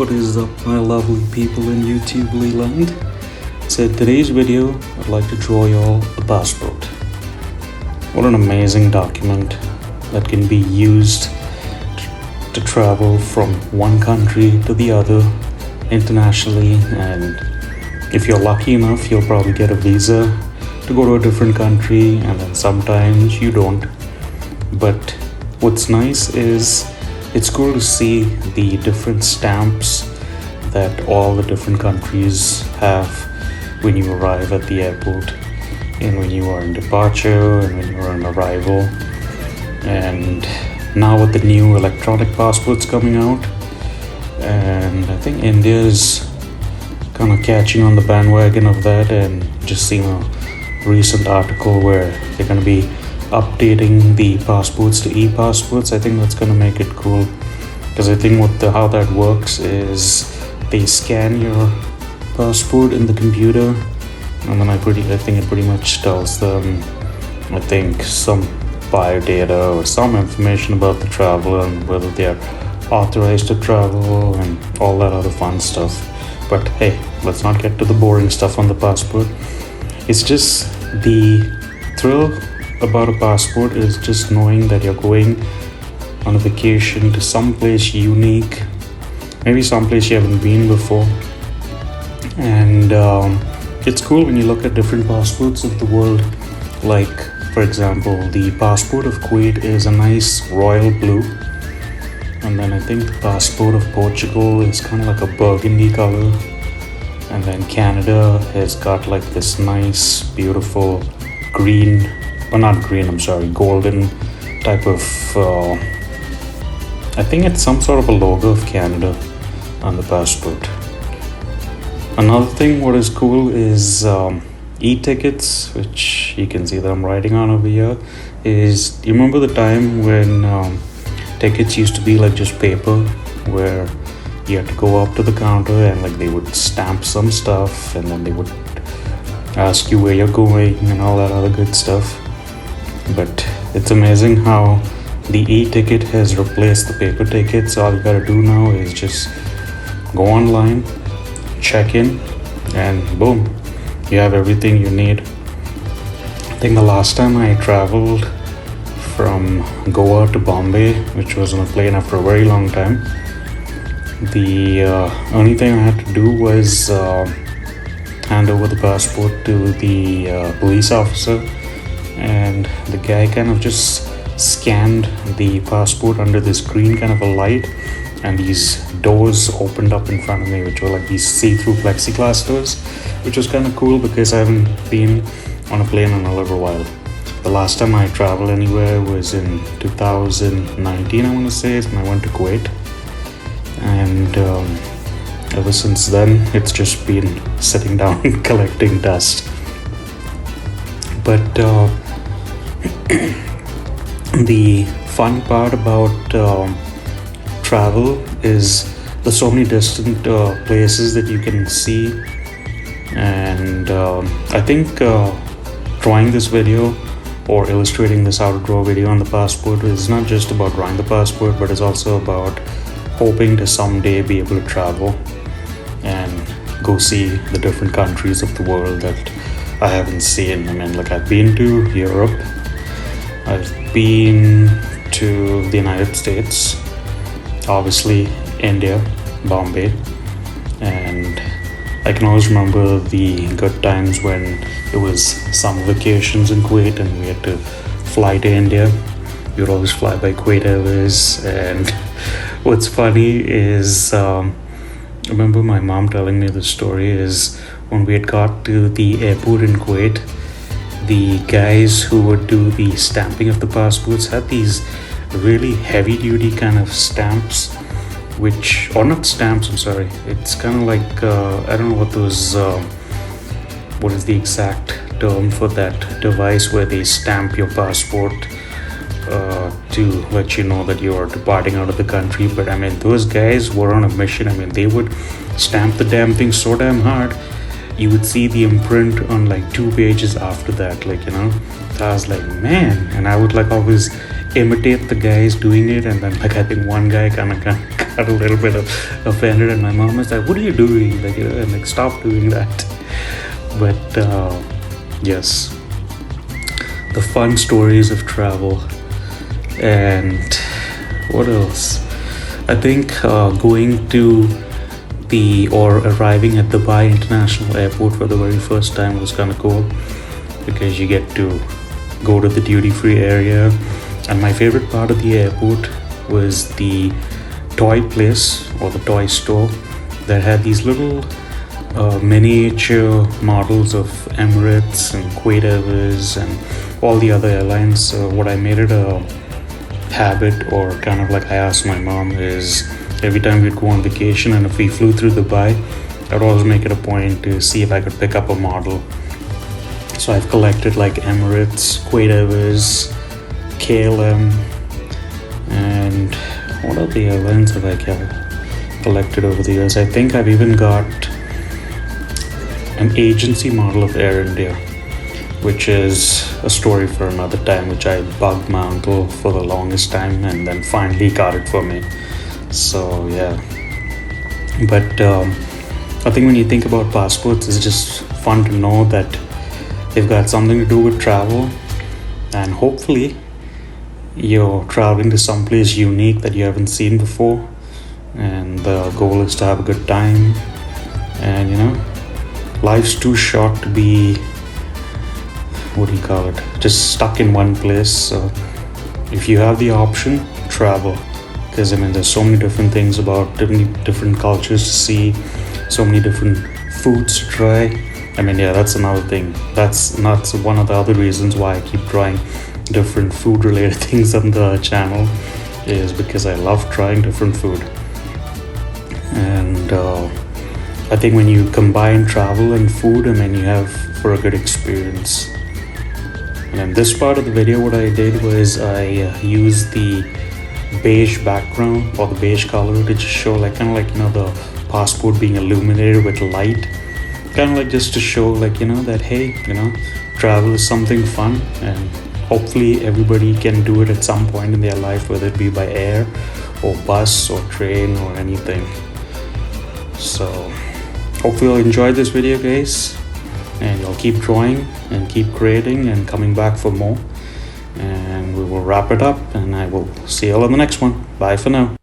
What is up, my lovely people in YouTube land? So today's video, I'd like to draw y'all a passport. What an amazing document that can be used to travel from one country to the other internationally, and if you're lucky enough, you'll probably get a visa to go to a different country, and then sometimes you don't. But what's nice is it's cool to see the different stamps that all the different countries have when you arrive at the airport, and when you are in departure, and when you are in arrival. And now with the new electronic passports coming out, and I think India is kind of catching on the bandwagon of that, and just seeing a recent article where they're going to be updating the passports to e-passports. I think that's going to make it cool, because I think how that works is they scan your passport in the computer, and then I think it pretty much tells them, I think, some bio data or some information about the traveler and whether they are authorized to travel and all that other fun stuff. But hey, let's not get to the boring stuff on the passport. It's just the thrill about a passport is just knowing that you're going on a vacation to someplace unique, maybe someplace you haven't been before. And it's cool when you look at different passports of the world. Like, for example, the passport of Kuwait is a nice royal blue, and then I think the passport of Portugal is kind of like a burgundy color, and then Canada has got like this nice beautiful green, golden type of I think it's some sort of a logo of Canada on the passport. Another thing what is cool is e-tickets, which you can see that I'm writing on over here. Is, you remember the time when tickets used to be like just paper, where you had to go up to the counter and like they would stamp some stuff, and then they would ask you where you're going and all that other good stuff. But it's amazing how the e-ticket has replaced the paper tickets. All you gotta do now is just go online, check in, and boom, you have everything you need. I think the last time I traveled from Goa to Bombay, which was on a plane after a very long time, the only thing I had to do was hand over the passport to the police officer, and the guy kind of just scanned the passport under this green kind of a light, and these doors opened up in front of me, which were like these see-through plexiglass doors, which was kind of cool because I haven't been on a plane in a little while. The last time I traveled anywhere was in 2019, I want to say, and I went to Kuwait, and ever since then it's just been sitting down collecting dust. But the fun part about travel is there's so many distant places that you can see, and I think drawing this video or illustrating this how to draw video on the passport is not just about drawing the passport, but it's also about hoping to someday be able to travel and go see the different countries of the world that I haven't seen. I mean, like, I've been to Europe, I've been to the United States, obviously India, Bombay, and I can always remember the good times when it was summer vacations in Kuwait and we had to fly to India. We would always fly by Kuwait Airways, and what's funny is I remember my mom telling me the story is when we had got to the airport in Kuwait, the guys who would do the stamping of the passports had these really heavy duty kind of stamps, it's kind of like I don't know what those what is the exact term for that device where they stamp your passport to let you know that you are departing out of the country. But I mean, those guys were on a mission. I mean, they would stamp the damn thing so damn hard, you would see the imprint on like 2 pages after that, like, you know. I was like, man, and I would like always imitate the guys doing it, and then like I think one guy kind of got a little bit offended, and my mom was like, "What are you doing? Like, and like, stop doing that." But yes, the fun stories of travel. And what else? I think going to or arriving at Dubai International Airport for the very first time was kind of cool, because you get to go to the duty-free area. And my favorite part of the airport was the toy place, or the toy store, that had these little miniature models of Emirates and Kuwait Airways and all the other airlines. So what I made it a habit, or kind of like I asked my mom, is every time we'd go on vacation and if we flew through Dubai, I'd always make it a point to see if I could pick up a model. So I've collected like Emirates, Kuwait Airways, KLM, and what other airlines have I collected over the years? I think I've even got an agency model of Air India, which is a story for another time, which I bugged my uncle for the longest time and then finally got it for me. So yeah, but I think when you think about passports, it's just fun to know that they've got something to do with travel, and hopefully you're traveling to someplace unique that you haven't seen before, and the goal is to have a good time. And you know, life's too short to be, what do you call it, just stuck in one place. So if you have the option, travel, because I mean there's so many different things about different cultures to see, so many different foods to try. I mean, yeah, that's another thing. That's not one of the other reasons why I keep trying different food related things on the channel, is because I love trying different food. And I think when you combine travel and food, I mean, you have for a good experience. And in this part of the video, what I did was I used the beige background, or the beige color, to just show like kind of like, you know, the passport being illuminated with light, kind of like just to show like, you know, that hey, you know, travel is something fun, and hopefully everybody can do it at some point in their life, whether it be by air or bus or train or anything. So hopefully you'll enjoy this video, guys, and you'll keep drawing and keep creating and coming back for more. And we will wrap it up, and I will see you all in the next one. Bye for now.